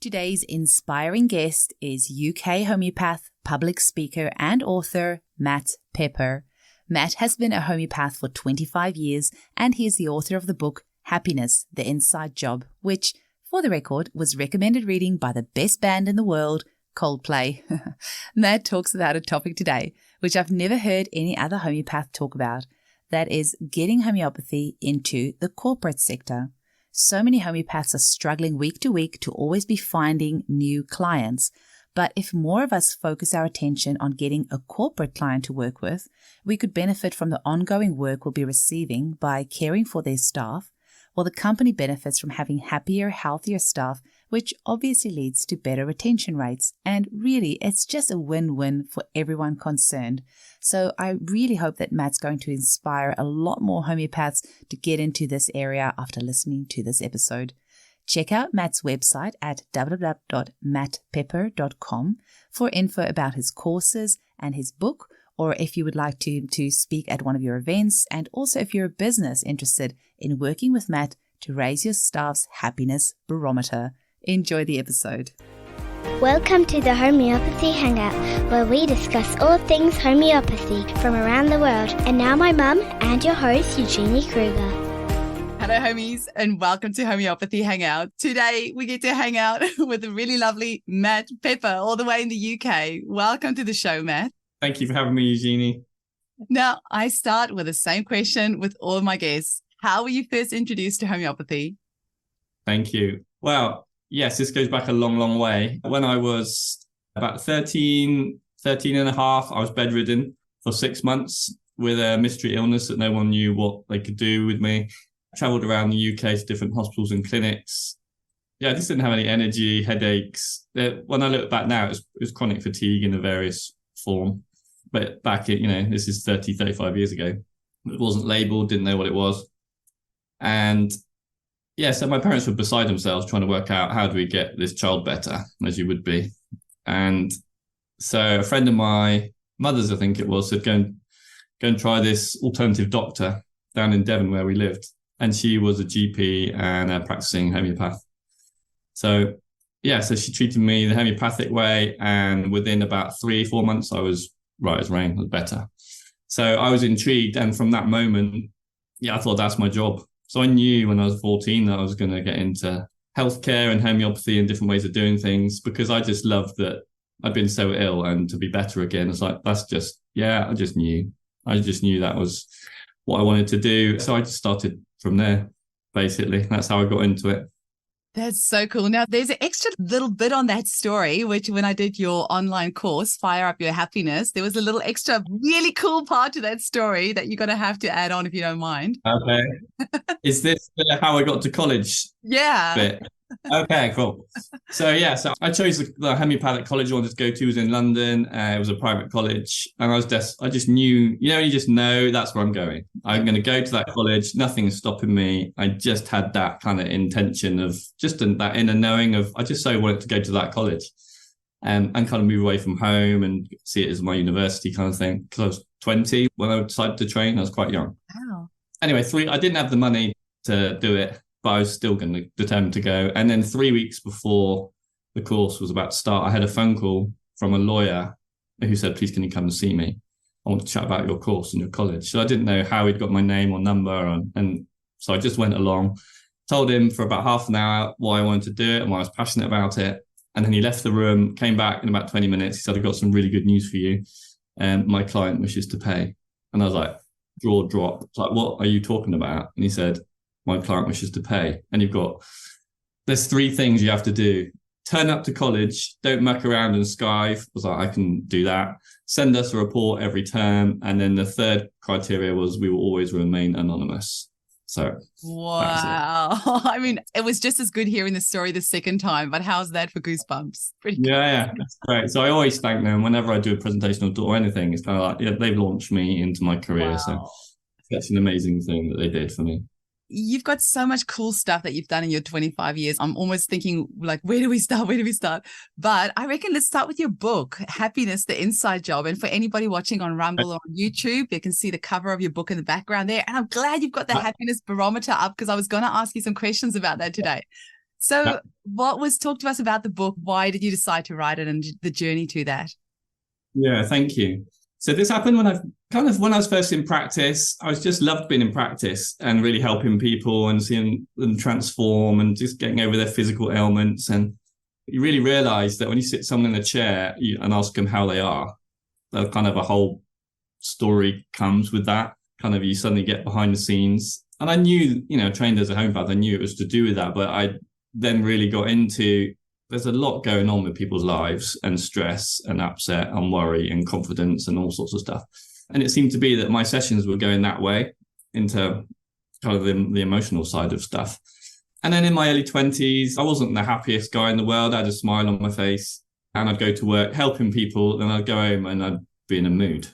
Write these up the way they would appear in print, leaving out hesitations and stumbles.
Today's inspiring guest is UK homeopath, public speaker and author Matt Pepper. Matt has been a homeopath for 25 years and he is the author of the book Happiness, the Inside Job, which, for the record, was recommended reading by the best band in the world, Coldplay. Matt talks about a topic today which I've never heard any other homeopath talk about. That is getting homeopathy into the corporate sector. So many homeopaths are struggling week to week to always be finding new clients. But if more of us focus our attention on getting a corporate client to work with, we could benefit from the ongoing work we'll be receiving by caring for their staff, while the company benefits from having happier, healthier staff, which obviously leads to better retention rates. And really, it's just a win-win for everyone concerned. So I really hope that Matt's going to inspire a lot more homeopaths to get into this area after listening to this episode. Check out Matt's website at www.mattpepper.com for info about his courses and his book, or if you would like to speak at one of your events, and also if you're a business interested in working with Matt to raise your staff's happiness barometer. Enjoy the episode. Welcome to the Homeopathy Hangout, where we discuss all things homeopathy from around the world. And now my mum and your host, Eugenie Kruger. Hello, homies, and welcome to Homeopathy Hangout. Today, we get to hang out with the really lovely Matt Pepper, all the way in the UK. Welcome to the show, Matt. Thank you for having me, Eugenie. Now, I start with the same question with all of my guests. How were you first introduced to homeopathy? Thank you. Well, yes, this goes back a long, long way. When I was about 13 and a half, I was bedridden for 6 months with a mystery illness that no one knew what they could do with me. I travelled around the UK to different hospitals and clinics. Yeah, I just didn't have any energy, headaches. When I look back now, it was chronic fatigue in a various form. But back in, this is 35 years ago. It wasn't labelled, didn't know what it was. And yeah, so my parents were beside themselves trying to work out how do we get this child better, as you would be. And so a friend of my mother's, I think it was, said, go and try this alternative doctor down in Devon where we lived. And she was a GP and a practicing homeopath. So she treated me the homeopathic way. And within about 3-4 months, I was right as rain, was better. So I was intrigued. And from that moment, I thought that's my job. So I knew when I was 14 that I was going to get into healthcare and homeopathy and different ways of doing things, because I just loved that I'd been so ill, and to be better again, it's like, I just knew that was what I wanted to do. So I just started from there, basically. That's how I got into it. That's so cool. Now, there's an extra little bit on that story, which when I did your online course, Fire Up Your Happiness, there was a little extra really cool part to that story that you're going to have to add on if you don't mind. Okay. Is this how I got to college? Yeah. Bit? Okay, cool. So I chose the homeopathic college I wanted to go to. Was in London. It was a private college, and I just knew, you just know that's where I'm going. I'm going to go to that college. Nothing's stopping me. I just had that kind of intention of that inner knowing of I just so wanted to go to that college, and kind of move away from home and see it as my university kind of thing. Because I was 20 when I decided to train. I was quite young. Wow. Anyway, I didn't have the money to do it, but I was still going to determine to go. And then 3 weeks before the course was about to start, I had a phone call from a lawyer who said, please, can you come and see me? I want to chat about your course and your college. So I didn't know how he'd got my name or number. And so I just went along, told him for about half an hour why I wanted to do it and why I was passionate about it. And then he left the room, came back in about 20 minutes. He said, I've got some really good news for you. My client wishes to pay. And I was like, jaw drop. It's like, what are you talking about? And he said, my client wishes to pay. And there's 3 things you have to do. Turn up to college, don't muck around and skive. I was like, I can do that. Send us a report every term. And then the 3rd criteria was we will always remain anonymous. So wow. I mean, it was just as good hearing the story the second time, but how's that for goosebumps? Pretty cool. Yeah, that's great. So I always thank them whenever I do a presentation or anything. It's kind of like, they've launched me into my career. Wow. So that's an amazing thing that they did for me. You've got so much cool stuff that you've done in your 25 years. I'm almost thinking, like, where do we start? But I reckon let's start with your book, Happiness, the Inside Job. And for anybody watching on Rumble or on YouTube, they can see the cover of your book in the background there. And I'm glad you've got the Happiness Barometer up, because I was going to ask you some questions about that today. So what was talked to us about the book? Why did you decide to write it and the journey to that? Yeah, thank you. So this happened when when I was first in practice. I was just loved being in practice and really helping people and seeing them transform and just getting over their physical ailments. And you really realize that when you sit someone in a chair and ask them how they are, kind of a whole story comes with that. Kind of you suddenly get behind the scenes. And I knew, trained as a homeopath, I knew it was to do with that. But I then really got into, there's a lot going on with people's lives and stress and upset and worry and confidence and all sorts of stuff. And it seemed to be that my sessions were going that way into kind of the emotional side of stuff. And then in my early 20s, I wasn't the happiest guy in the world. I had a smile on my face and I'd go to work helping people. Then I'd go home and I'd be in a mood.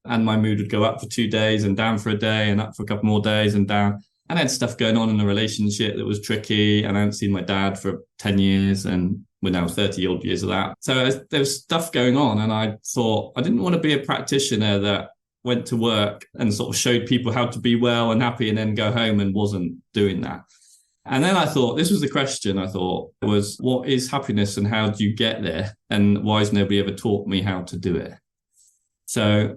And my mood would go up for 2 days and down for a day and up for a couple more days and down. And I had stuff going on in a relationship that was tricky. And I hadn't seen my dad for 10 years and we're now 30 odd years of that. So there was stuff going on. And I thought I didn't want to be a practitioner that went to work and sort of showed people how to be well and happy and then go home and wasn't doing that. And then I thought, this was the question I thought was, what is happiness and how do you get there? And why has nobody ever taught me how to do it? So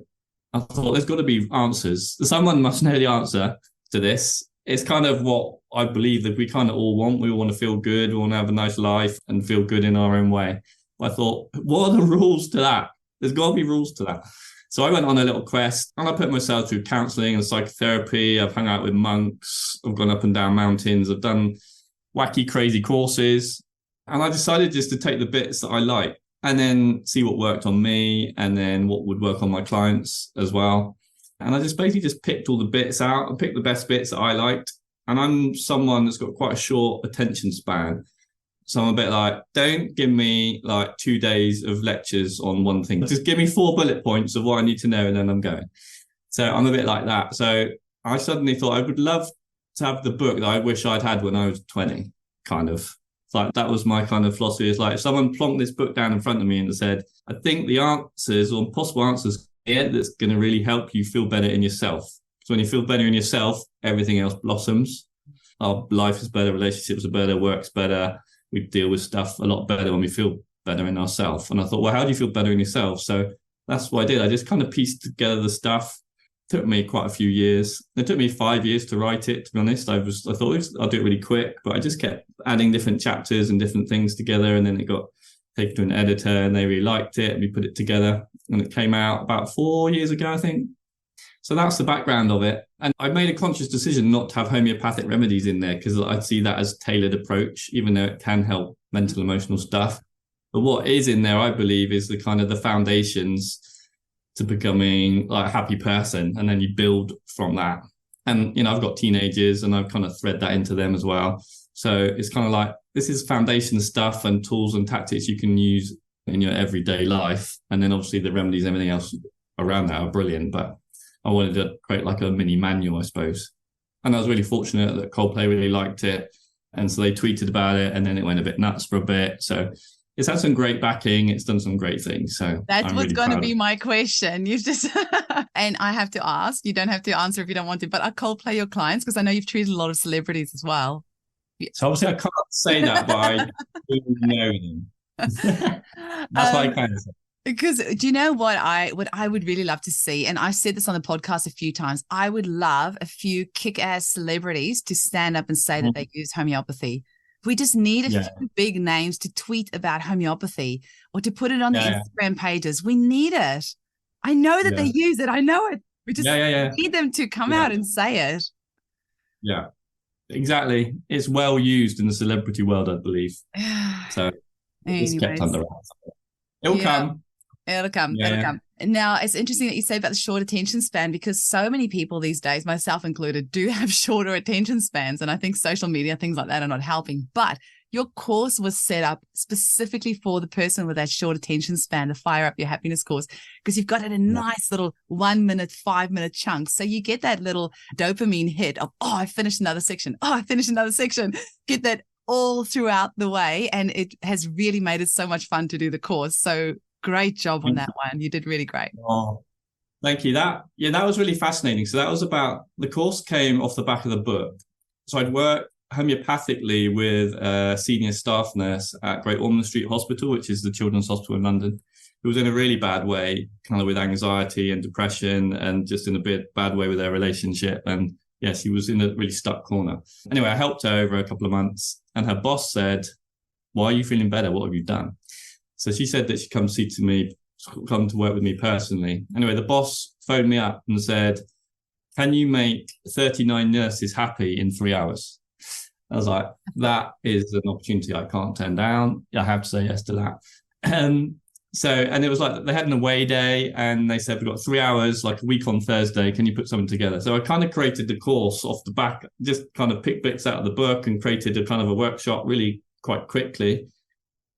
I thought there's got to be answers. Someone must know the answer to this. It's kind of what I believe that we kind of all want. We want to feel good. We want to have a nice life and feel good in our own way. I thought, what are the rules to that? There's got to be rules to that. So I went on a little quest and I put myself through counseling and psychotherapy. I've hung out with monks. I've gone up and down mountains. I've done wacky, crazy courses. And I decided just to take the bits that I like and then see what worked on me and then what would work on my clients as well. And I just basically just picked all the bits out and picked the best bits that I liked. And I'm someone that's got quite a short attention span. So I'm a bit like, don't give me like 2 days of lectures on one thing. Just give me 4 bullet points of what I need to know and then I'm going. So I'm a bit like that. So I suddenly thought I would love to have the book that I wish I'd had when I was 20, kind of. It's like that was my kind of philosophy. It's like if someone plonked this book down in front of me and said, I think the answers or possible answers here that's going to really help you feel better in yourself. So when you feel better in yourself, everything else blossoms. Our life is better, relationships are better, work's better. We deal with stuff a lot better when we feel better in ourselves. And I thought, well, how do you feel better in yourself? So that's what I did. I just kind of pieced together the stuff. It took me quite a few years. It took me 5 years to write it, to be honest. I thought I'll do it really quick, but I just kept adding different chapters and different things together. And then it got taken to an editor and they really liked it. And we put it together and it came out about 4 years ago, I think. So that's the background of it. And I made a conscious decision not to have homeopathic remedies in there because I see that as a tailored approach, even though it can help mental, emotional stuff. But what is in there, I believe, is the kind of the foundations to becoming like a happy person. And then you build from that. And, I've got teenagers and I've kind of thread that into them as well. So it's kind of like, this is foundation stuff and tools and tactics you can use in your everyday life. And then obviously the remedies, everything else around that are brilliant. But I wanted to create like a mini manual, I suppose. And I was really fortunate that Coldplay really liked it. And so they tweeted about it and then it went a bit nuts for a bit. So it's had some great backing. It's done some great things. So that's what's going to be my question. You've just, and I have to ask, you don't have to answer if you don't want to, but are Coldplay your clients? Because I know you've treated a lot of celebrities as well. So obviously I can't say that, but I do know them. That's what I can say. Because do you know what I would really love to see? And I've said this on the podcast a few times. I would love a few kick-ass celebrities to stand up and say that they use homeopathy. We just need a few big names to tweet about homeopathy or to put it on the Instagram pages. We need it. I know that they use it. I know it. We just need them to come out and say it. Yeah, exactly. It's well used in the celebrity world, I believe. So it's kept under wraps. It'll come. It'll come. Now, it's interesting that you say about the short attention span because so many people these days, myself included, do have shorter attention spans. And I think social media, things like that are not helping. But your course was set up specifically for the person with that short attention span to fire up your happiness course because you've got it in nice little 1 minute, 5 minute chunks. So you get that little dopamine hit of, I finished another section. I finished another section. Get that all throughout the way. And it has really made it so much fun to do the course. So great job on that one. You did really great. Oh, thank you. That was really fascinating. So that was about, the course came off the back of the book. So I'd worked homeopathically with a senior staff nurse at Great Ormond Street Hospital, which is the children's hospital in London, who was in a really bad way, kind of with anxiety and depression and just in a bad way with their relationship. And yeah, she was in a really stuck corner. Anyway, I helped her over a couple of months, and her boss said, "Why are you feeling better? What have you done?" So she said that she'd come to work with me personally. Anyway, the boss phoned me up and said, "Can you make 39 nurses happy in 3 hours?" I was like, that is an opportunity I can't turn down. I have to say yes to that. And it was like they had an away day, and they said, "We've got 3 hours, like a week on Thursday. Can you put something together?" So I kind of created the course off the back, just kind of picked bits out of the book and created a kind of a workshop really quite quickly.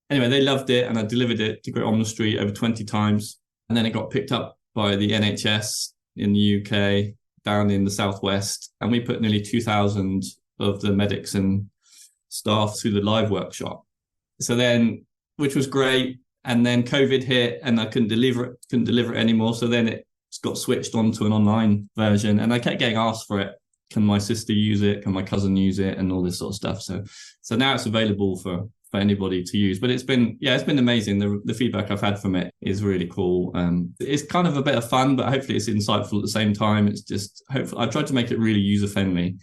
Anyway, they loved it, and I delivered it to Great Ormond Street over 20 times. And then it got picked up by the NHS in the UK, down in the Southwest. And we put nearly 2,000 of the medics and staff through the live workshop. So then, which was great. And then COVID hit, and I couldn't deliver it anymore. So then it got switched on to an online version, and I kept getting asked for it. Can my sister use it? Can my cousin use it? And all this sort of stuff. So now it's available for anybody to use. But it's been amazing. The feedback I've had from it is really cool. It's kind of a bit of fun, but hopefully it's insightful at the same time. It's just, hopefully I tried to make it really user friendly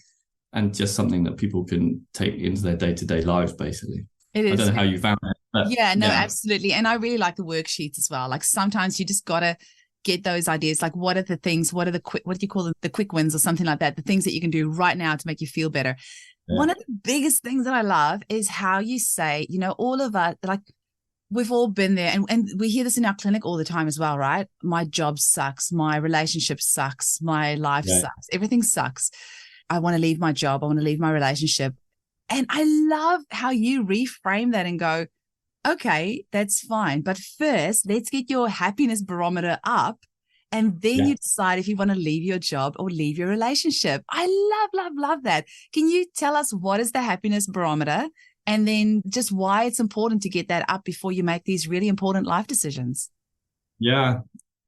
and just something that people can take into their day-to-day lives, basically. It is. I don't know how you found it. Yeah, no, absolutely. And I really like the worksheets as well. Like sometimes you just got to get those ideas. Like what are the things, what do you call them? The quick wins or something like that. The things that you can do right now to make you feel better. Yeah. One of the biggest things that I love is how you say, all of us, like we've all been there, and we hear this in our clinic all the time as well, right? My job sucks. My relationship sucks. My life sucks. Everything sucks. I want to leave my job. I want to leave my relationship. And I love how you reframe that and go, okay, that's fine. But first, let's get your happiness barometer up. And then you decide if you want to leave your job or leave your relationship. I love that. Can you tell us what is the happiness barometer, and then just why it's important to get that up before you make these really important life decisions? Yeah.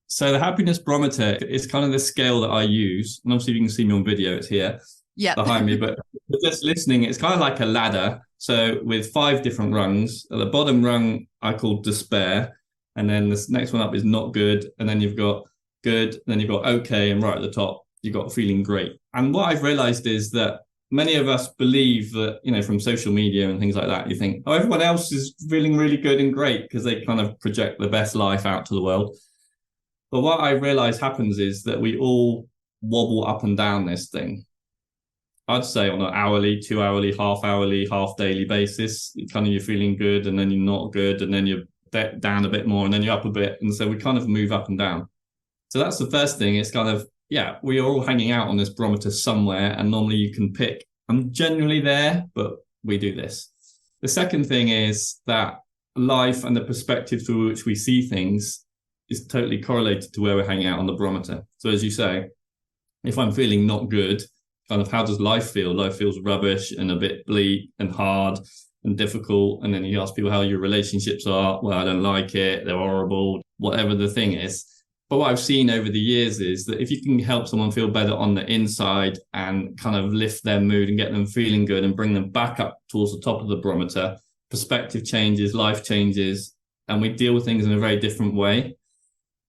So the happiness barometer is kind of the scale that I use. And obviously you can see me on video, it's here behind me. But just listening, it's kind of like a ladder. So with 5 different rungs. At the bottom rung, I call despair. And then this next one up is not good. And then you've got good. And then you've got okay. And right at the top, you've got feeling great. And what I've realized is that many of us believe that, from social media and things like that, you think, oh, everyone else is feeling really good and great because they kind of project the best life out to the world. But what I realize happens is that we all wobble up and down this thing. I'd say on an hourly, 2 hourly, half daily basis, you're feeling good, and then you're not good, and then you're down a bit more, and then you're up a bit. And so we kind of move up and down. So that's the first thing. It's kind of, we are all hanging out on this barometer somewhere, and normally you can pick, I'm generally there, but we do this. The second thing is that life and the perspective through which we see things is totally correlated to where we're hanging out on the barometer. So as you say, if I'm feeling not good, kind of how does life feel? Life feels rubbish and a bit bleak and hard and difficult. And then you ask people how your relationships are. Well, I don't like it. They're horrible, whatever the thing is. But what I've seen over the years is that if you can help someone feel better on the inside and kind of lift their mood and get them feeling good and bring them back up towards the top of the barometer, perspective changes, life changes, and we deal with things in a very different way.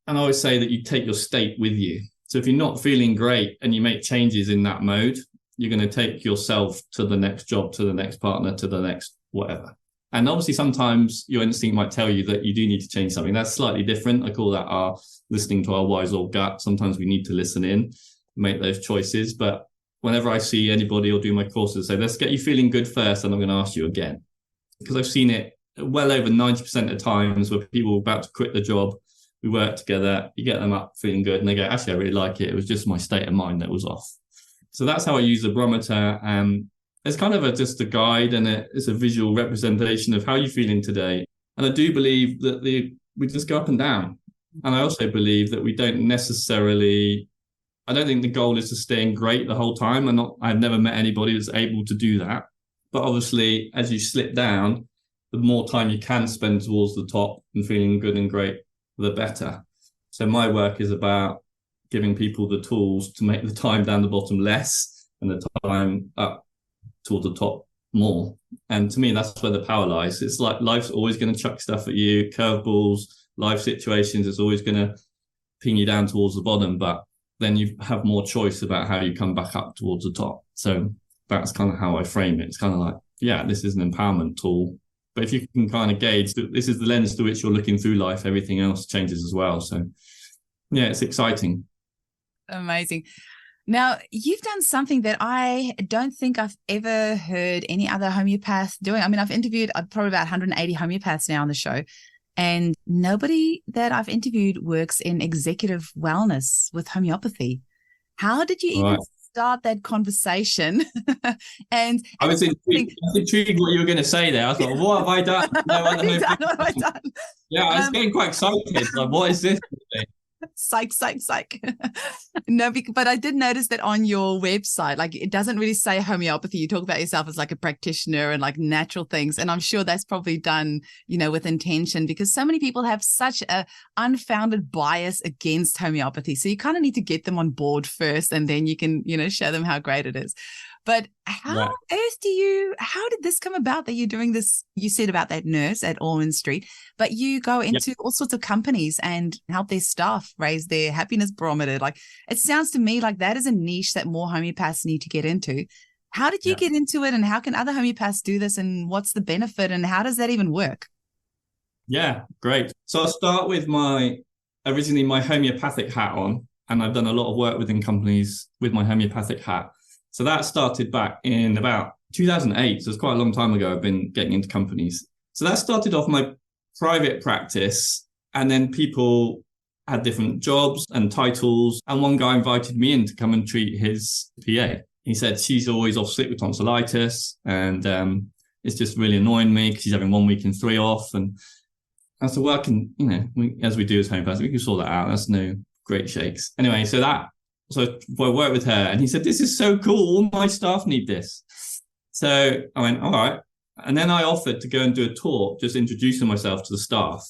And I always say that you take your state with you. So if you're not feeling great and you make changes in that mode, you're going to take yourself to the next job, to the next partner, to the next whatever. And obviously sometimes your instinct might tell you that you do need to change something. That's slightly different. I call that our listening to our wise old gut. Sometimes we need to listen in, make those choices. But whenever I see anybody or do my courses, say, let's get you feeling good first, and I'm going to ask you again. Because I've seen it well over 90% of times where people are about to quit the job. We work together, you get them up feeling good, and they go, actually, I really like it. It was just my state of mind that was off. So that's how I use the barometer. It's kind of just a guide, and it's a visual representation of how you're feeling today. And I do believe that we just go up and down. And I also believe that we don't necessarily, I don't think the goal is to stay in great the whole time. I've never met anybody that's able to do that. But obviously, as you slip down, the more time you can spend towards the top and feeling good and great, the better. So my work is about giving people the tools to make the time down the bottom less and the time up towards the top more. And to me, that's where the power lies. It's like life's always going to chuck stuff at you, curveballs, life situations. It's always going to ping you down towards the bottom, but then you have more choice about how you come back up towards the top. So that's kind of how I frame it. It's kind of like, yeah, this is an empowerment tool. But if you can kind of gauge, this is the lens through which you're looking through life, everything else changes as well. So yeah, it's exciting. Amazing. Now, you've done something that I don't think I've ever heard any other homeopath doing. I mean, I've interviewed probably about 180 homeopaths now on the show, and nobody that I've interviewed works in executive wellness with homeopathy. How did you even start that conversation? And I was intrigued what you were going to say there. I thought, what have I done? What have I done? Yeah, I was getting quite excited. Like, what is this? Psych. No, but I did notice that on your website, like, it doesn't really say homeopathy. You talk about yourself as like a practitioner and like natural things. And I'm sure that's probably done, with intention, because so many people have such a unfounded bias against homeopathy. So you kind of need to get them on board first, and then you can, show them how great it is. But how did this come about that you're doing this? You said about that nurse at Ormond Street, but you go into all sorts of companies and help their staff raise their happiness barometer. Like, it sounds to me like that is a niche that more homeopaths need to get into. How did you get into it, and how can other homeopaths do this, and what's the benefit, and how does that even work? Yeah, great. So I'll start with originally my homeopathic hat on, and I've done a lot of work within companies with my homeopathic hat. So that started back in about 2008. So it's quite a long time ago I've been getting into companies. So that started off my private practice, and then people had different jobs and titles. And one guy invited me in to come and treat his PA. He said, she's always off sick with tonsillitis, and it's just really annoying me because she's having 1 week and 3 off. And I said, well, I can, as we do as homeopaths, we can sort that out. That's no great shakes. Anyway, So I worked with her, and he said, this is so cool. All my staff need this. So I went, all right. And then I offered to go and do a talk, just introducing myself to the staff.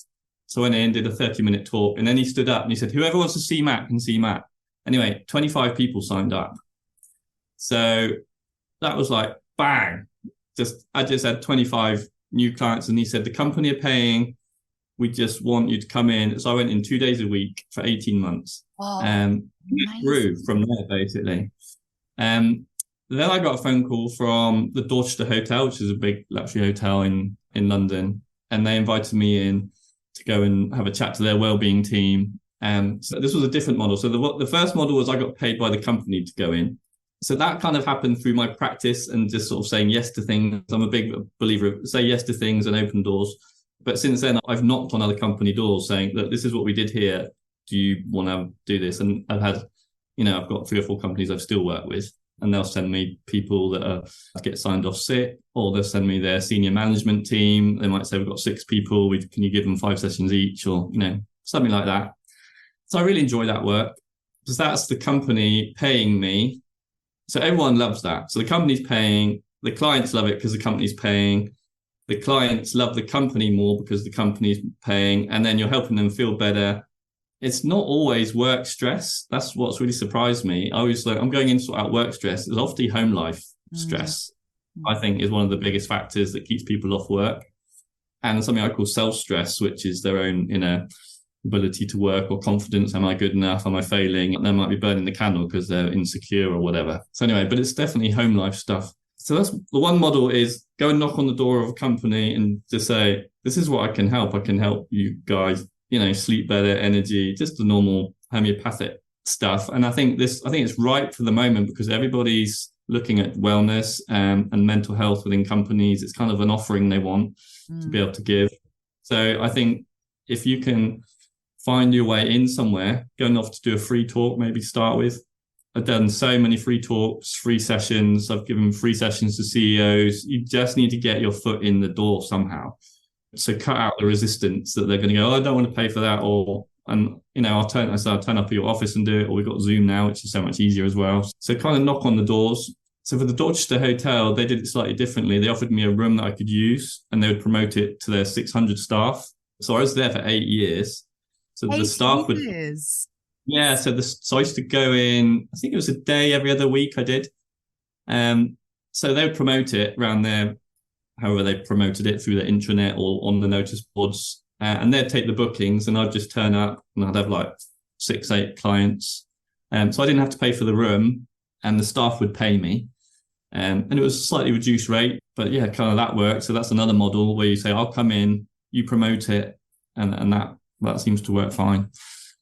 So I went in, did a 30-minute talk, and then he stood up and he said, whoever wants to see Matt can see Matt. Anyway, 25 people signed up. So that was like, bang. I just had 25 new clients, and he said, the company are paying. We just want you to come in. So I went in 2 days a week for 18 months. And it grew from there, basically. Then I got a phone call from the Dorchester Hotel, which is a big luxury hotel in London. And they invited me in to go and have a chat to their wellbeing team. So this was a different model. So the first model was I got paid by the company to go in. So that kind of happened through my practice and just sort of saying yes to things. I'm a big believer of say yes to things and open doors. But since then, I've knocked on other company doors saying, look, this is what we did here. Do you want to do this? And I've had, I've got 3 or 4 companies I've still worked with, and they'll send me people that get signed off sick, or they'll send me their senior management team. They might say, we've got 6 people. Can you give them 5 sessions each, or, something like that. So I really enjoy that work because that's the company paying me. So everyone loves that. So the company's paying, the clients love it because the company's paying. The clients love the company more because the company's paying, and then you're helping them feel better. It's not always work stress. That's what's really surprised me. I always I'm going in to sort out work stress. It's often home life stress, I think, is one of the biggest factors that keeps people off work. And something I call self-stress, which is their own ability to work or confidence. Am I good enough? Am I failing? And they might be burning the candle because they're insecure or whatever. So anyway, but it's definitely home life stuff. So that's the one model, is go and knock on the door of a company and just say, this is what I can help. I can help you guys, sleep better, energy, just the normal homeopathic stuff. And I think it's right for the moment because everybody's looking at wellness and mental health within companies. It's kind of an offering they want to be able to give. So I think if you can find your way in somewhere, going off to do a free talk, maybe start with. I've done so many free talks, free sessions. I've given free sessions to CEOs. You just need to get your foot in the door somehow. So cut out the resistance that they're going to go, I don't want to pay for that. I'll turn up at your office and do it. Or we've got Zoom now, which is so much easier as well. So kind of knock on the doors. So for the Dorchester Hotel, they did it slightly differently. They offered me a room that I could use, and they would promote it to their 600 staff. So I was there for 8 years. So the staff would... So I used to go in, I think it was a day every other week I did. So they would promote it around there, however they promoted it through the intranet or on the notice boards. And they'd take the bookings and I'd just turn up and I'd have like 6-8 clients. So I didn't have to pay for the room and the staff would pay me. And it was a slightly reduced rate, but yeah, kind of that worked. So that's another model where you say, I'll come in, you promote it, and that seems to work fine.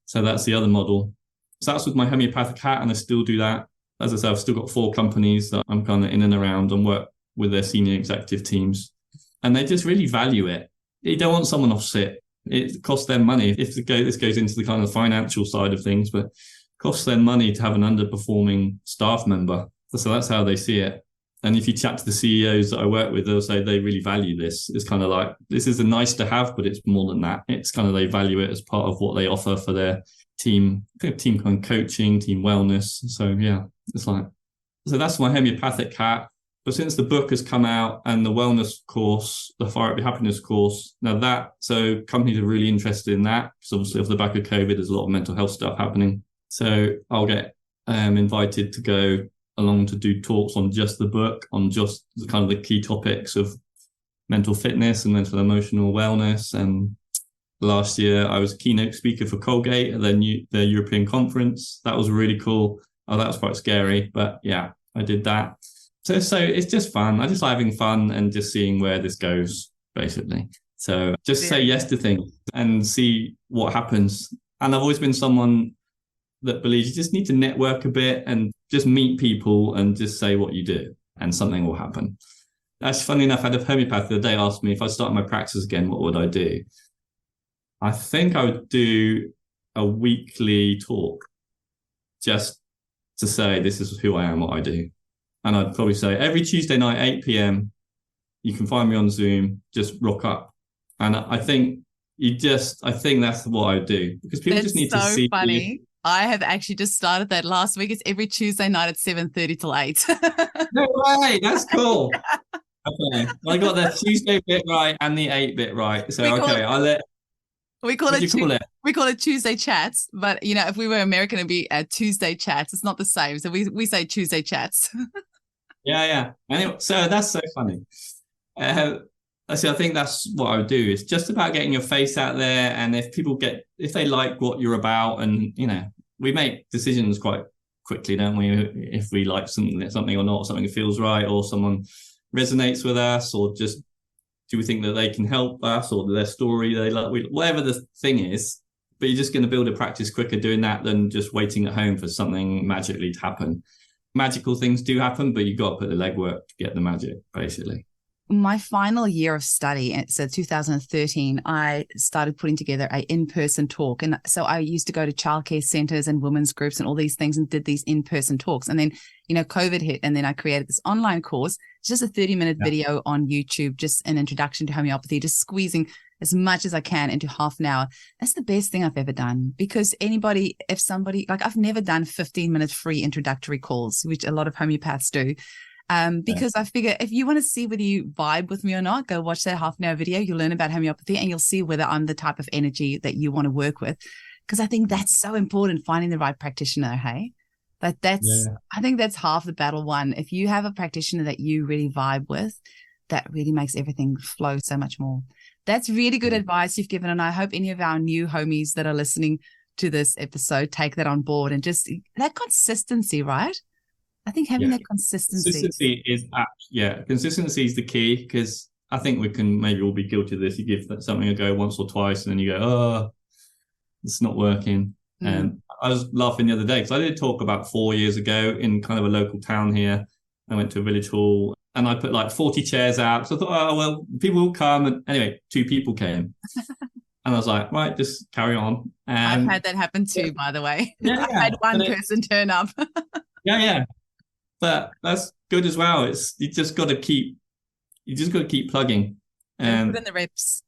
So that's the other model. So that's with my homeopathic hat, and I still do that. As I said, I've still got 4 companies that I'm kind of in and around and work with their senior executive teams. And they just really value it. You don't want someone off sick. It costs them money. This goes into the kind of financial side of things, but it costs them money to have an underperforming staff member. So that's how they see it. And if you chat to the CEOs that I work with, they'll say they really value this. It's kind of like, this is a nice to have, but it's more than that. It's kind of, they value it as part of what they offer for their team kind of coaching, team wellness. So yeah, it's like, so that's my homeopathic hat. But since the book has come out and the wellness course, the Fire Up Your Happiness course, so companies are really interested in that, because obviously off the back of COVID, there's a lot of mental health stuff happening. So I'll get invited to go along to do talks on just the book, on just the kind of the key topics of mental fitness and mental emotional wellness. And last year I was a keynote speaker for Colgate at their European conference. That was really cool. Oh, that was quite scary, but yeah, I did that. So it's just fun. I just like having fun and just seeing where this goes, basically. So just say yes to things and see what happens. And I've always been someone that believes you just need to network a bit and just meet people and just say what you do and something will happen. Actually, funny enough, I had a homeopath the other day asked me if I started my practice again, what would I do? I think I would do a weekly talk just to say this is who I am, what I do. And I'd probably say every Tuesday night, 8 p.m, you can find me on Zoom, just rock up. And I think that's what I would do, because people just need to see. That's so funny. I have actually just started that last week. It's every Tuesday night at 7:30 till 8. No way, that's cool. Okay, well, I got the Tuesday bit right and the 8 bit right. So we call it Tuesday chats, but if we were American, it'd be Tuesday chats. It's not the same, so we say Tuesday chats. Yeah. Anyway, so that's so funny. I think that's what I would do. It's just about getting your face out there, and if they like what you're about, and we make decisions quite quickly, don't we? If we like something or not, something that feels right, or someone resonates with us, or just do we think that they can help us, or their story they like, whatever the thing is. But you're just going to build a practice quicker doing that than just waiting at home for something magically to happen. Magical things do happen, but you've got to put the legwork to get the magic, basically. My final year of study, so 2013, I started putting together an in-person talk. And so I used to go to childcare centers and women's groups and all these things and did these in-person talks. And then, COVID hit, and then I created this online course. It's just a 30-minute video on YouTube, just an introduction to homeopathy, just squeezing as much as I can into half an hour. That's the best thing I've ever done, because I've never done 15-minute free introductory calls, which a lot of homeopaths do. Because I figure if you want to see whether you vibe with me or not, go watch that half an hour video. You'll learn about homeopathy and you'll see whether I'm the type of energy that you want to work with. Because I think that's so important, finding the right practitioner, hey? I think that's half the battle won. If you have a practitioner that you really vibe with, that really makes everything flow so much more. That's really good advice you've given. And I hope any of our new homies that are listening to this episode take that on board, and just that consistency, right? I think having that consistency consistency is the key, because I think we can maybe all be guilty of this. You give something a go once or twice and then you go, oh, it's not working. And I was laughing the other day because I did talk about 4 years ago in kind of a local town here. I went to a village hall and I put like 40 chairs out. So I thought, oh, well, people will come. And anyway, 2 people came. And I was like, right, just carry on. And I've had that happen too, by the way. I've had one person turn up. Yeah. But that's good as well. You just got to keep plugging and put in the reps.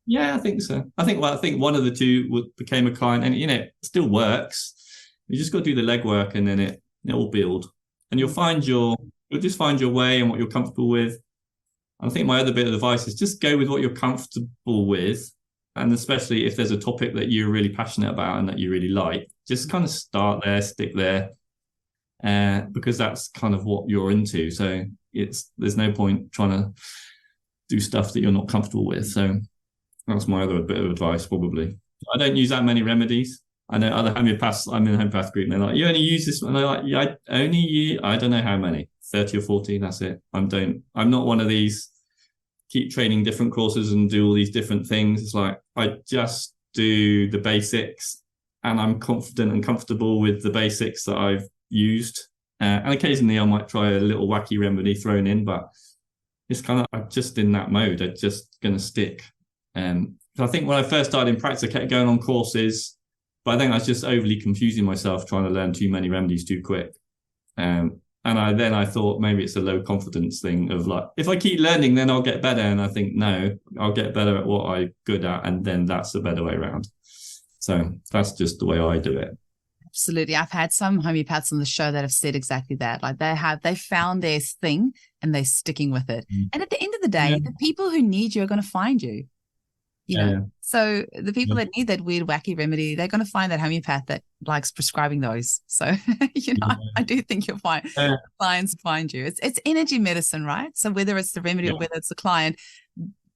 Yeah, I think so. I think one of the 2 became a client, and it still works. You just got to do the legwork, and then it will build, and you'll just find your way and what you're comfortable with. I think my other bit of advice is just go with what you're comfortable with, and especially if there's a topic that you're really passionate about and that you really like, just kind of start there, stick there. because that's kind of what you're into. So there's no point trying to do stuff that you're not comfortable with. So that's my other bit of advice, probably. I don't use that many remedies. I know other homeopaths, I'm in a homeopath group, and they're like, you only use this one. And they're like, yeah, I only use, I don't know how many, 30 or 40, that's it. I'm not one of these keep training different courses and do all these different things. It's like, I just do the basics, and I'm confident and comfortable with the basics that I've used. And occasionally I might try a little wacky remedy thrown in, but it's kind of, I'm just in that mode. I'm just going to stick. I think when I first started in practice, I kept going on courses, but I think I was just overly confusing myself trying to learn too many remedies too quick. And I thought maybe it's a low confidence thing of like, if I keep learning, then I'll get better. And I think, no, I'll get better at what I'm good at. And then that's the better way around. So that's just the way I do it. Absolutely. I've had some homeopaths on the show that have said exactly that. Like they found their thing and they're sticking with it. And at the end of the day, the people who need you are going to find you. You know, so the people that need that weird, wacky remedy, they're going to find that homeopath that likes prescribing those. So, I do think you'll find clients find you. It's energy medicine, right? So whether it's the remedy or whether it's the client,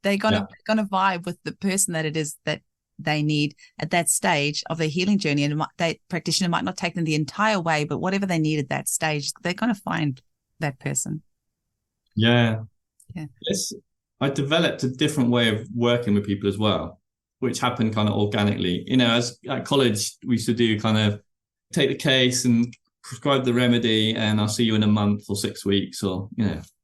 they're going to vibe with the person that it is that they need at that stage of their healing journey. And the practitioner might not take them the entire way, but whatever they need at that stage, they're going to find that person. Yeah. Yes. I developed a different way of working with people as well, which happened kind of organically. As at college, we used to do kind of take the case and prescribe the remedy, and I'll see you in a month or 6 weeks, or,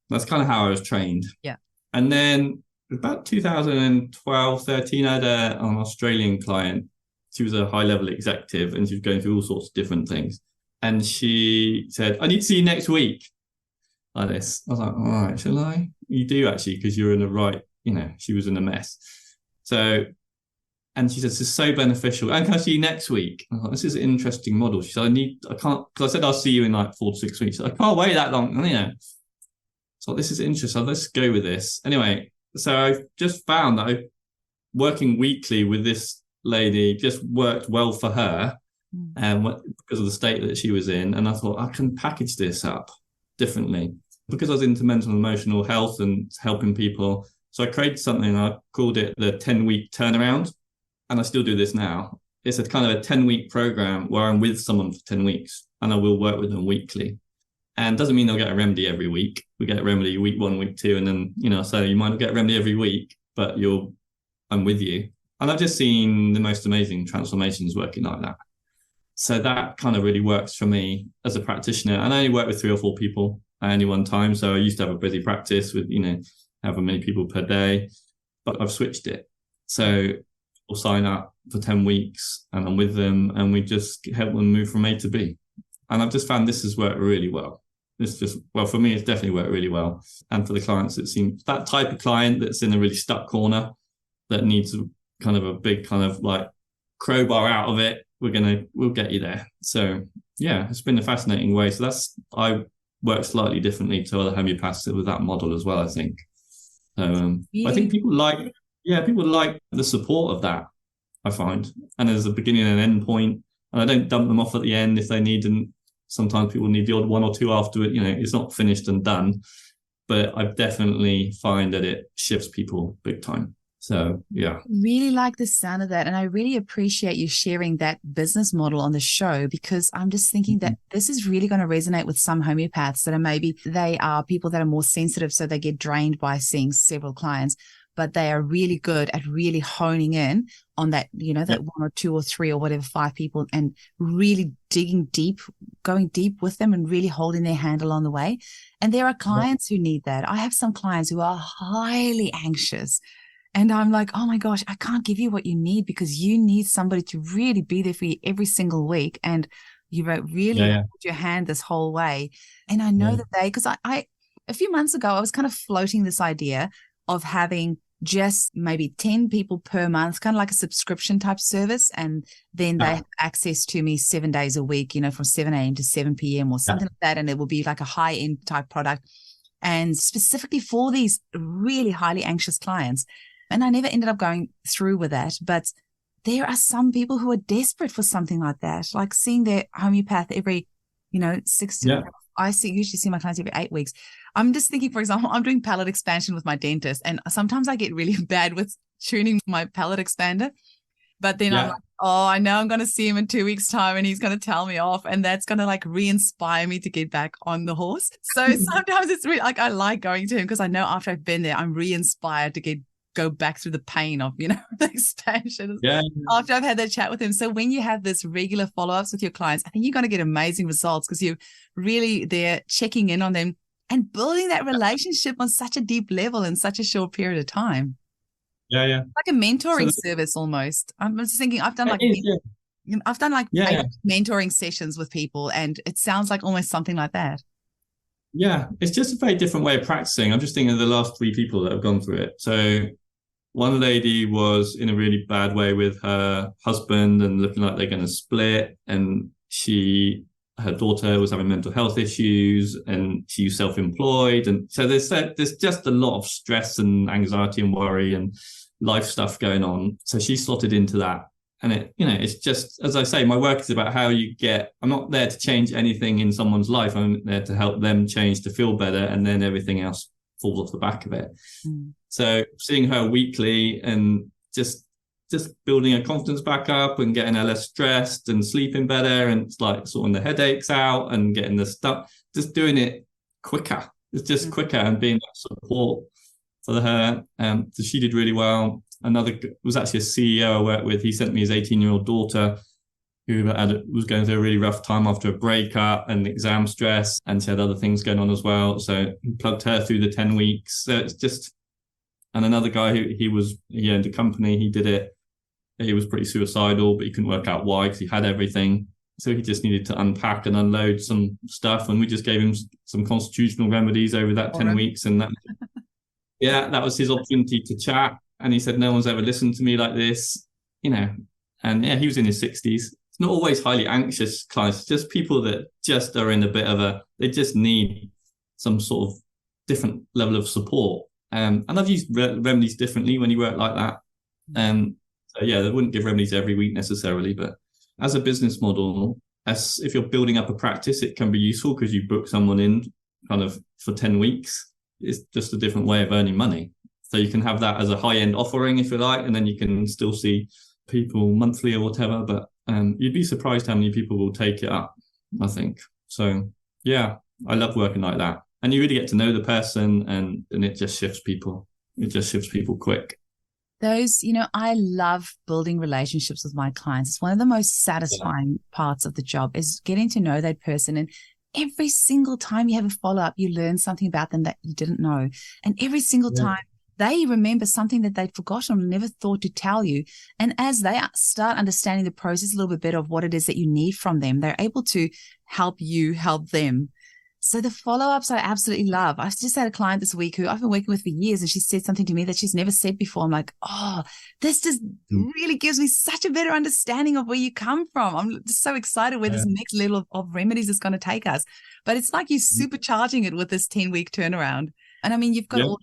that's kind of how I was trained. Yeah. And then about 2012, 13, I had an Australian client. She was a high-level executive, and she was going through all sorts of different things. And she said, I need to see you next week. Like this. I was like, all right, shall I? You do actually, because you're in the right, she was in a mess. So, and she said, this is so beneficial. And can I see you next week? I was like, this is an interesting model. She said, I can't, because I said, I'll see you in like 4 to 6 weeks. I can't wait that long, So this is interesting. Let's go with this. Anyway, so I just found that working weekly with this lady just worked well for her, because of the state that she was in. And I thought, I can package this up differently. Because I was into mental and emotional health and helping people. So I created something, I called it the 10-week turnaround. And I still do this now. It's a kind of a 10-week program where I'm with someone for 10 weeks and I will work with them weekly. And doesn't mean they'll get a remedy every week. We get a remedy week 1, week 2, and then, so you might not get a remedy every week, but I'm with you. And I've just seen the most amazing transformations working like that. So that kind of really works for me as a practitioner. And I only work with 3 or 4 people at any one time. So I used to have a busy practice with, however many people per day, but I've switched it. So we'll sign up for 10 weeks and I'm with them and we just help them move from A to B. And I've just found this has worked really well. For me, it's definitely worked really well. And for the clients, it seems that type of client that's in a really stuck corner that needs kind of a big kind of like crowbar out of it, we'll get you there. So yeah, it's been a fascinating way. So I work slightly differently to other homeopaths with that model as well, I think. I think people like the support of that, I find. And there's a beginning and an end point, and I don't dump them off at the end if they need, and sometimes people need the odd 1 or 2 after it. It's not finished and done, but I definitely find that it shifts people big time. So, yeah. Really like the sound of that. And I really appreciate you sharing that business model on the show, because I'm just thinking that this is really going to resonate with some homeopaths that are maybe they are people that are more sensitive. So they get drained by seeing several clients, but they are really good at really honing in on that, that 1 or 2 or 3 or whatever, 5 people, and really digging deep, going deep with them and really holding their hand along the way. And there are clients who need that. I have some clients who are highly anxious. And I'm like, oh my gosh, I can't give you what you need, because you need somebody to really be there for you every single week. And you really hold your hand this whole way. And I know that because I a few months ago, I was kind of floating this idea of having just maybe 10 people per month, kind of like a subscription type service. And then they have access to me 7 days a week, from 7 a.m. to 7 p.m. or something like that. And it will be like a high end type product, and specifically for these really highly anxious clients. And I never ended up going through with that. But there are some people who are desperate for something like that, like seeing their homeopath every, 6 to usually see my clients every 8 weeks. I'm just thinking, for example, I'm doing palate expansion with my dentist, and sometimes I get really bad with tuning my palate expander. But then I'm like, oh, I know I'm going to see him in 2 weeks' time and he's going to tell me off, and that's going to like re-inspire me to get back on the horse. So sometimes it's really like I like going to him because I know after I've been there, I'm re-inspired to go back through the pain of, the expansion after I've had that chat with him. So when you have this regular follow-ups with your clients, I think you're going to get amazing results because you're really there checking in on them and building that relationship on such a deep level in such a short period of time. Yeah. Like a mentoring service almost. I'm just thinking I've done mentoring sessions with people, and it sounds like almost something like that. Yeah, it's just a very different way of practicing. I'm just thinking of the last 3 people that have gone through it. So one lady was in a really bad way with her husband and looking like they're going to split, and her daughter was having mental health issues, and she was self-employed, and so there's just a lot of stress and anxiety and worry and life stuff going on. So she slotted into that, and it's just, as I say, my work is about how I'm not there to change anything in someone's life. I'm there to help them change to feel better, and then everything else falls off the back of it. So seeing her weekly and just building her confidence back up and getting her less stressed and sleeping better and like sorting the headaches out and getting the stuff, just doing it quicker. It's just quicker and being that support for her. So she did really well. Another was actually a CEO I worked with. He sent me his 18-year-old daughter who was going through a really rough time after a breakup and exam stress, and she had other things going on as well. So he plugged her through the 10 weeks. So it's just, and another guy he owned a company, he did it. He was pretty suicidal, but he couldn't work out why because he had everything. So he just needed to unpack and unload some stuff. And we just gave him some constitutional remedies over that 10 weeks. And that was his opportunity to chat. And he said, no one's ever listened to me like this, And he was in his 60s. It's not always highly anxious clients, just people that just are in a bit of they just need some sort of different level of support. And I've used remedies differently when you work like that. They wouldn't give remedies every week necessarily, but as a business model, if you're building up a practice, it can be useful because you book someone in kind of for 10 weeks. It's just a different way of earning money. So you can have that as a high-end offering, if you like, and then you can still see people monthly or whatever. But you'd be surprised how many people will take it up, I think. So, yeah, I love working like that. And you really get to know the person, and it just shifts people. It just shifts people quick. I love building relationships with my clients. It's one of the most satisfying parts of the job is getting to know that person. And every single time you have a follow-up, you learn something about them that you didn't know. And every single time they remember something that they'd forgotten or never thought to tell you. And as they start understanding the process a little bit better of what it is that you need from them, they're able to help you help them. So the follow-ups I absolutely love. I just had a client this week who I've been working with for years, and she said something to me that she's never said before. I'm like, oh, this just really gives me such a better understanding of where you come from. I'm just so excited where this next level of remedies is going to take us. But it's like you're supercharging it with this 10-week turnaround. And I mean, you've got all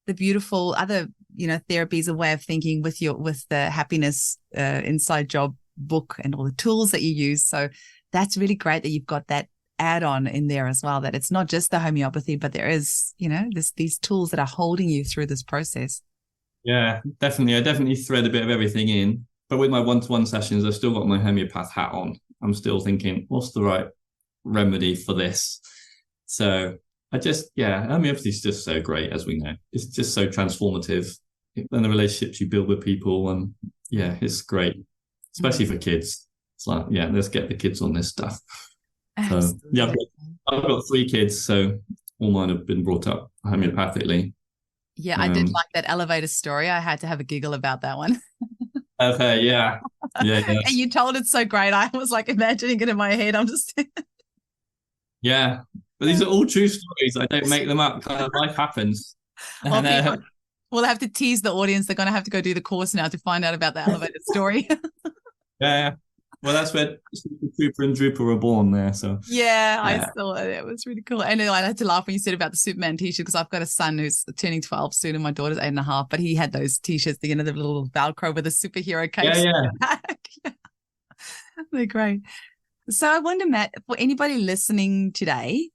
the beautiful other, therapies, a way of thinking with the Happiness Inside Job book and all the tools that you use. So that's really great that you've got that add-on in there as well, that it's not just the homeopathy, but there is, these tools that are holding you through this process. Yeah, definitely. I definitely thread a bit of everything in. But with my one-to-one sessions, I've still got my homeopath hat on. I'm still thinking, what's the right remedy for this? So homeopathy is just so great, as we know. It's just so transformative. And the relationships you build with people, and it's great, especially for kids. It's like, let's get the kids on this stuff. So, I've got 3 kids, so all mine have been brought up homeopathically. Yeah, I did like that elevator story. I had to have a giggle about that one. Okay, yeah. And you told it so great. I was like imagining it in my head. I'm just yeah, but these are all true stories. I don't make them up. Kind of life happens. And, we'll have to tease the audience. They're going to have to go do the course now to find out about the elevator story. Yeah. Well, that's where Trooper and Drooper were born there. So I saw it. It was really cool. And I had to laugh when you said about the Superman t-shirt, because I've got a son who's turning 12 soon, and my daughter's 8.5. But he had those t-shirts, the little Velcro with a superhero case. Yeah. They're great. So I wonder, Matt, for anybody listening today,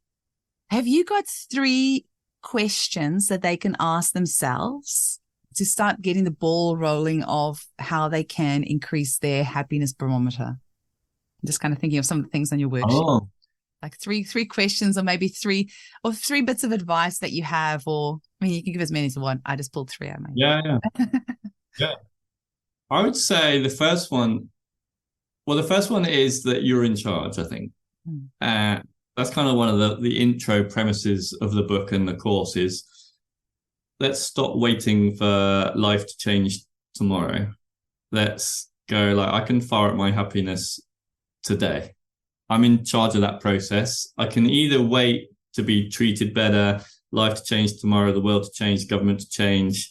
have you got 3 questions that they can ask themselves to start getting the ball rolling of how they can increase their happiness barometer? I'm just kind of thinking of some of the things on your worksheet. Oh, Like three questions, or maybe three bits of advice that you have, or I mean, you can give as many as you want. I just pulled 3 out of my yeah. Yeah. I would say the first one, well, the first one is that you're in charge, I think. That's kind of one of the intro premises of the book and the course is let's stop waiting for life to change tomorrow. Let's go like, I can fire up my happiness today. I'm in charge of that process. I can either wait to be treated better, life to change tomorrow, the world to change, government to change,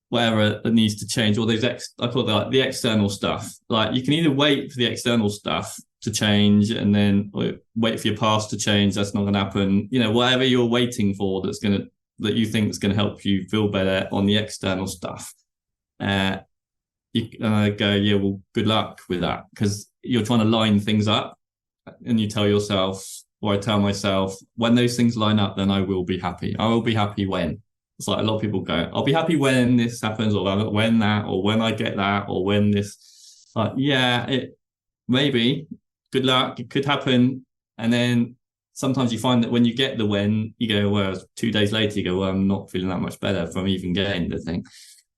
whatever that needs to change, or those I call it like the external stuff. Like you can either wait for the external stuff to change and then wait for your past to change. That's not going to happen. You know, whatever you're waiting for that you think is going to help you feel better on the external stuff. You go, yeah, well, good luck with that, because you're trying to line things up, and you tell yourself, or I tell myself, when those things line up, then I will be happy. I will be happy when. It's like a lot of people go, I'll be happy when this happens, or when that, or when I get that, or when this. Like, yeah, it maybe. Good luck. It could happen. And then sometimes you find that when you get the when, you go, well, 2 days later, you go, well, I'm not feeling that much better from even getting the thing.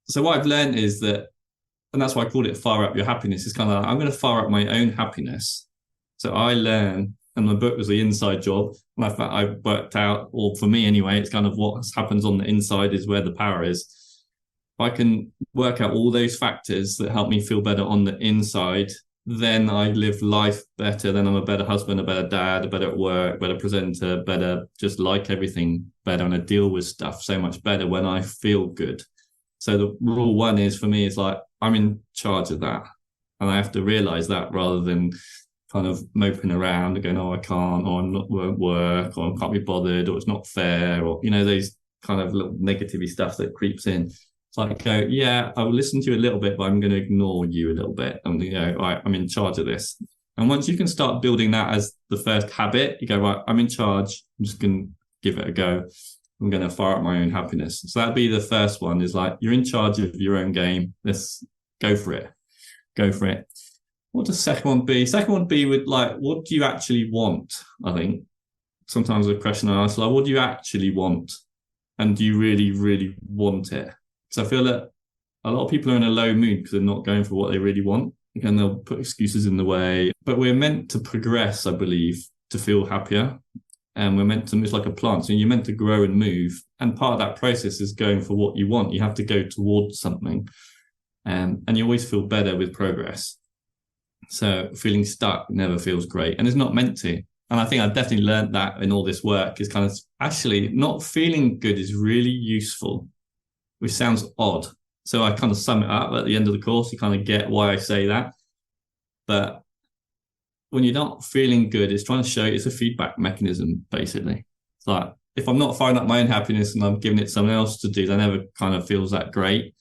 So what I've learned is that, and that's why I called it fire up your happiness, is kind of like, I'm going to fire up my own happiness. So I learn, and my book was the inside job. And I worked out, or for me anyway, it's kind of what happens on the inside is where the power is. If I can work out all those factors that help me feel better on the inside, then I live life better. Then I'm a better husband, a better dad, a better at work, better presenter, better, just like everything better. And I deal with stuff so much better when I feel good. So the rule 1 is for me, is like, I'm in charge of that. And I have to realize that rather than kind of moping around and going, oh, I can't, or I'm not, won't work, or I can't be bothered, or it's not fair, or, you know, those kind of little negativity stuff that creeps in. It's like, go, yeah, I will listen to you a little bit, but I'm going to ignore you a little bit. I'm going to go, all right, I'm in charge of this. And once you can start building that as the first habit, you go, right, I'm in charge. I'm just going to give it a go. I'm going to fire up my own happiness. So that'd be the first one, is like, you're in charge of your own game. Let's go for it. Go for it. What does second one be? Second one be with like, what do you actually want? I think sometimes a question I ask, like, what do you actually want? And do you really, really want it? Because I feel that a lot of people are in a low mood because they're not going for what they really want. And they'll put excuses in the way. But we're meant to progress, I believe, to feel happier. And we're meant to, it's like a plant. So you're meant to grow and move. And part of that process is going for what you want. You have to go towards something. And you always feel better with progress. So feeling stuck never feels great. And it's not meant to. And I think I've definitely learned that in all this work, is kind of actually not feeling good is really useful, which sounds odd. So I kind of sum it up at the end of the course. You kind of get why I say that. But when you're not feeling good, it's trying to show you it's a feedback mechanism, basically. It's like, if I'm not firing up my own happiness and I'm giving it someone else to do, that never kind of feels that great.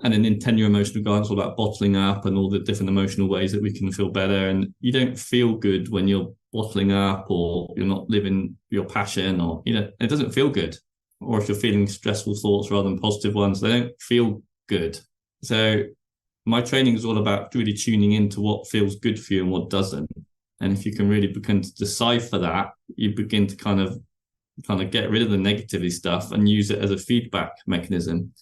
And then in 10-year emotional guidance, all about bottling up and all the different emotional ways that we can feel better. And you don't feel good when you're bottling up, or you're not living your passion, or, you know, it doesn't feel good. Or if you're feeling stressful thoughts rather than positive ones, they don't feel good. So my training is all about really tuning into what feels good for you and what doesn't. And if you can really begin to decipher that, you begin to kind of get rid of the negativity stuff and use it as a feedback mechanism.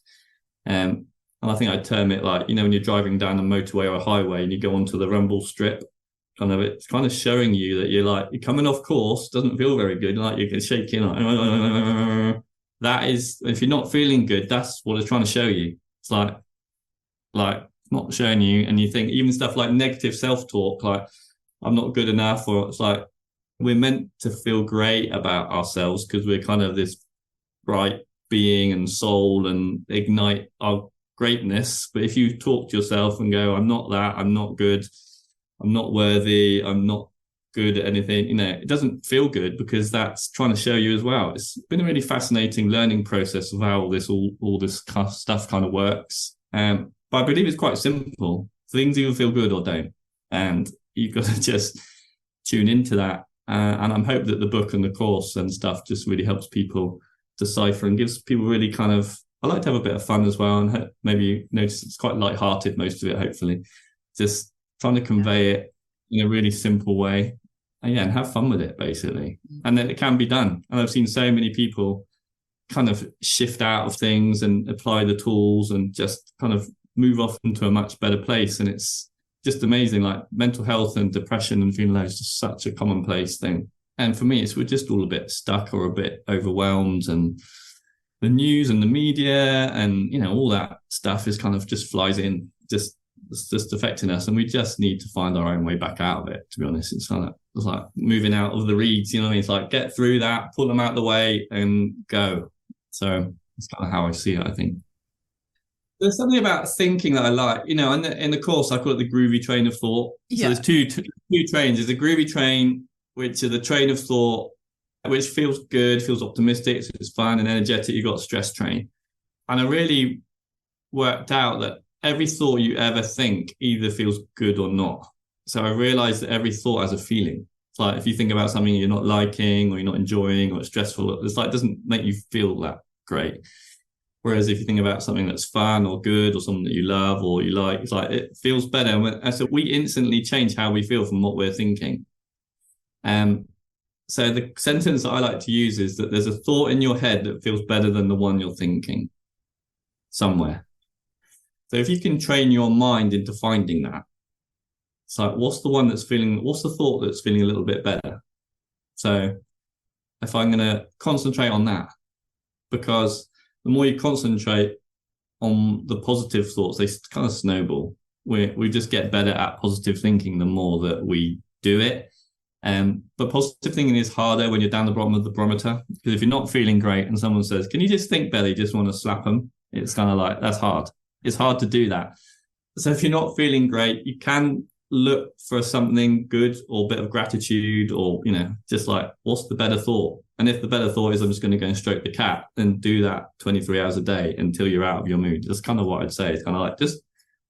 And I think I term it like, you know, when you're driving down a motorway or a highway and you go onto the rumble strip, it's kind of showing you that you're coming off course, doesn't feel very good, like you're shaking, like, that is, if you're not feeling good, that's what it's trying to show you. It's like not showing you, and you think even stuff like negative self-talk, like I'm not good enough, or it's like we're meant to feel great about ourselves because we're kind of this bright being and soul and ignite our greatness. But if you talk to yourself and go, I'm not that, I'm not good, I'm not worthy, I'm not good at anything, you know, it doesn't feel good, because that's trying to show you as well. It's been a really fascinating learning process of how all this kind of stuff kind of works. But I believe it's quite simple. Things either feel good or don't. And you've got to just tune into that. And I'm hoping that the book and the course and stuff just really helps people decipher and gives people really kind of, I like to have a bit of fun as well. And maybe notice it's quite lighthearted, most of it, hopefully. Just trying to convey it in a really simple way. And have fun with it, basically. And then it can be done. And I've seen so many people kind of shift out of things and apply the tools and just kind of move off into a much better place. And it's just amazing. Like mental health and depression and feeling low is just such a commonplace thing. And for me, we're just all a bit stuck or a bit overwhelmed, and the news and the media and, all that stuff is kind of just flies in, it's just affecting us. And we just need to find our own way back out of it, to be honest. It's like moving out of the reeds, It's like get through that, pull them out of the way and go. So it's kind of how I see it, I think. There's something about thinking that I like, in the course, I call it the groovy train of thought. So there's two trains. There's a groovy train, which is the train of thought, which feels good, feels optimistic, so it's fun and energetic. You've got a stress train. And I really worked out that every thought you ever think either feels good or not. So I realized that every thought has a feeling. It's like if you think about something you're not liking or you're not enjoying or it's stressful, it's like it doesn't make you feel that great. Whereas if you think about something that's fun or good or something that you love or you like, it's like it feels better. And so we instantly change how we feel from what we're thinking. So the sentence that I like to use is that there's a thought in your head that feels better than the one you're thinking somewhere. So if you can train your mind into finding that, it's like, what's the thought that's feeling a little bit better? So if I'm going to concentrate on that, because the more you concentrate on the positive thoughts, they kind of snowball. We just get better at positive thinking the more that we do it. But positive thinking is harder when you're down the bottom of the barometer, because if you're not feeling great and someone says, can you just think better? You just want to slap them. It's kind of like, that's hard. It's hard to do that. So if you're not feeling great, you can look for something good or a bit of gratitude or, just like, what's the better thought? And if the better thought is I'm just going to go and stroke the cat, then do that 23 hours a day until you're out of your mood. That's kind of what I'd say. It's kind of like, just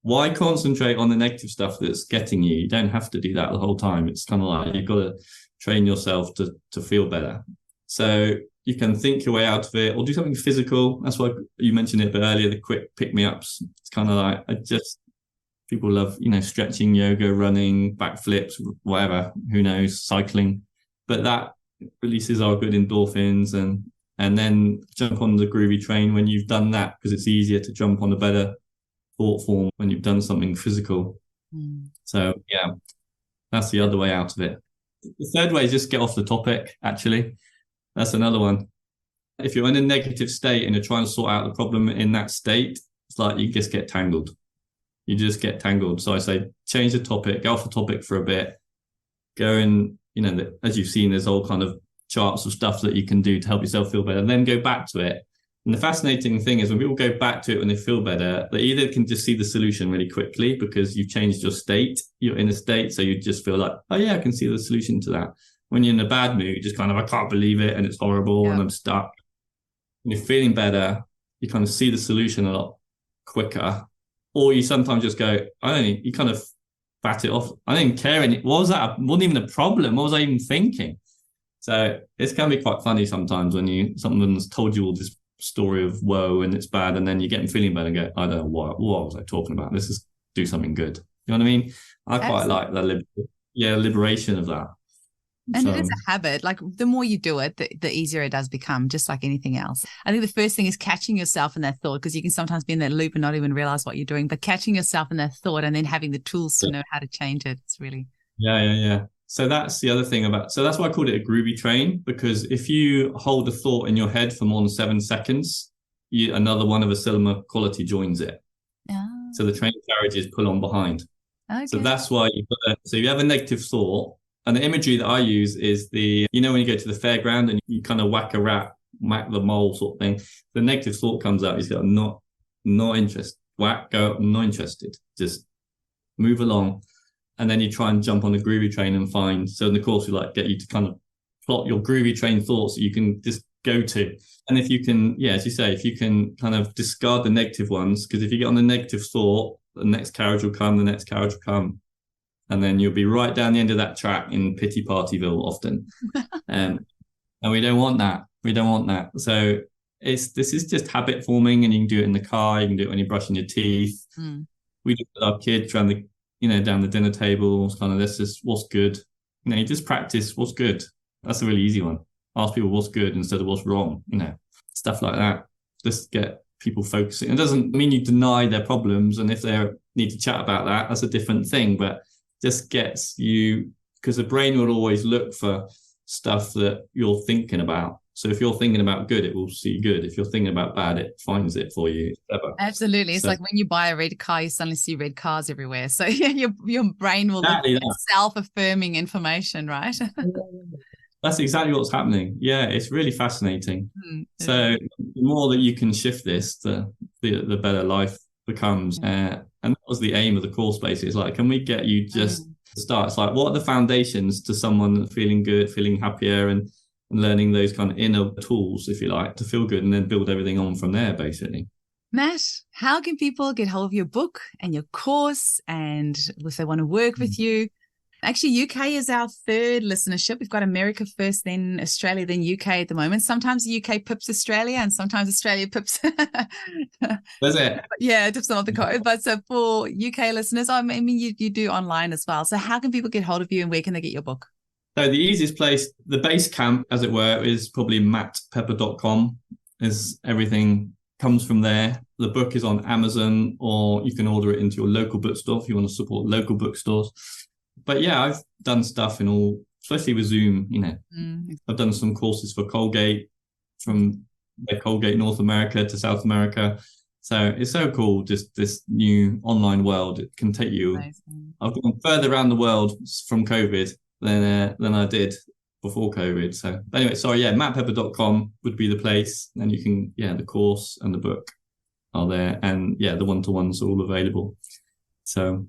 why concentrate on the negative stuff that's getting you? You don't have to do that the whole time. It's kind of like you've got to train yourself to feel better. So you can think your way out of it or do something physical. That's why you mentioned it a bit earlier, the quick pick-me-ups. It's kind of like, people love, stretching, yoga, running, backflips, whatever, who knows, cycling. But that releases our good endorphins and then jump on the groovy train when you've done that, because it's easier to jump on a better thought form when you've done something physical. So that's the other way out of it. The third way is just get off the topic, actually. That's another one. If you're in a negative state and you're trying to sort out the problem in that state, it's like you just get tangled. So I say, change the topic, go off the topic for a bit, go and, as you've seen, there's all kind of charts of stuff that you can do to help yourself feel better, and then go back to it. And the fascinating thing is when people go back to it when they feel better, they either can just see the solution really quickly because you've changed your state, you're in a state, so you just feel like, oh yeah, I can see the solution to that. When you're in a bad mood, just kind of, I can't believe it and it's horrible and I'm stuck. When you're feeling better, you kind of see the solution a lot quicker. Or you sometimes just go, you kind of bat it off. I didn't care. What was that? It wasn't even a problem. What was I even thinking? So it can be quite funny sometimes when someone's told you all this story of woe and it's bad, and then you get them feeling better and go, I don't know, what was I talking about? Let's just do something good. You know what I mean? I quite like the liberation of that. And it is a habit. Like the more you do it, the easier it does become, just like anything else. I think the first thing is catching yourself in that thought, because you can sometimes be in that loop and not even realize what you're doing, but catching yourself in that thought and then having the tools to know how to change it. It's really... Yeah. So that's the other thing so that's why I called it a groovy train, because if you hold a thought in your head for more than 7 seconds, another one of a similar quality joins it. Oh. So the train carriages pull on behind. Okay. So that's why so you have a negative thought. And the imagery that I use is when you go to the fairground and you kind of whack a rat, whack the mole sort of thing, the negative thought comes out. He's got not interested. Whack, go, not interested. Just move along. And then you try and jump on the groovy train and find. So in the course, we get you to kind of plot your groovy train thoughts that you can just go to. And if you can, as you say, if you can kind of discard the negative ones, because if you get on the negative thought, the next carriage will come, the next carriage will come. and then you'll be right down the end of that track in Pity Partyville often. And we don't want that. We don't want that. So this is just habit forming, and you can do it in the car. You can do it when you're brushing your teeth. We do it with our kids around down the dinner table. It's kind of, this is what's good. You just practice what's good. That's a really easy one. Ask people what's good instead of what's wrong. Stuff like that. Just get people focusing. It doesn't mean you deny their problems, and if they need to chat about that, that's a different thing. But just gets you, because the brain will always look for stuff that you're thinking about. So if you're thinking about good, it will see good. If you're thinking about bad, it finds it for you. Absolutely. It's like when you buy a red car, you suddenly see red cars everywhere. So your brain will look at self-affirming information, right? That's exactly what's happening. Yeah, it's really fascinating. So the more that you can shift this, the better life becomes. And that was the aim of the course, basically. It's like, can we get you just to start? It's like, what are the foundations to someone feeling good, feeling happier, and learning those kind of inner tools, if you like, to feel good, and then build everything on from there, basically. Matt, how can people get hold of your book and your course, and if they want to work with you? Actually, UK is our third listenership. We've got America first, then Australia, then UK at the moment. Sometimes the UK pips Australia, and sometimes Australia pips. Does it? Yeah, it dips on the code. But so for UK listeners, I mean, you do online as well. So how can people get hold of you, and where can they get your book? So the easiest place, the base camp, as it were, is probably mattpepper.com. As everything comes from there. The book is on Amazon, or you can order it into your local bookstore if you want to support local bookstores. But yeah, I've done stuff in all, especially with Zoom, I've done some courses for Colgate, from Colgate North America to South America. So it's so cool, just this new online world. It can take you, I've gone further around the world from COVID than I did before COVID. So anyway, mattpepper.com would be the place. And you can, the course and the book are there. And the one-to-ones are all available. So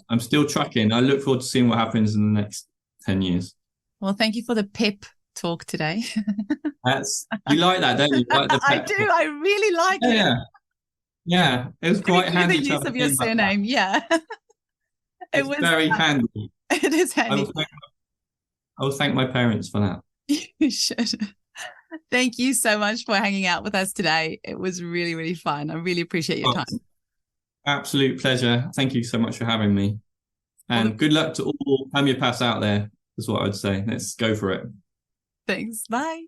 I'm still tracking. I look forward to seeing what happens in the next 10 years. Well, thank you for the pep talk today. You like that, don't you? Like the pep I do. I really like it. Yeah. It was quite handy. The use of your surname. Yeah. It was very handy. It is handy. I will thank my parents for that. You should. Thank you so much for hanging out with us today. It was really, really fun. I really appreciate your time. Absolute pleasure. Thank you so much for having me. And good luck to all homeopaths out there, is what I would say. Let's go for it. Thanks. Bye.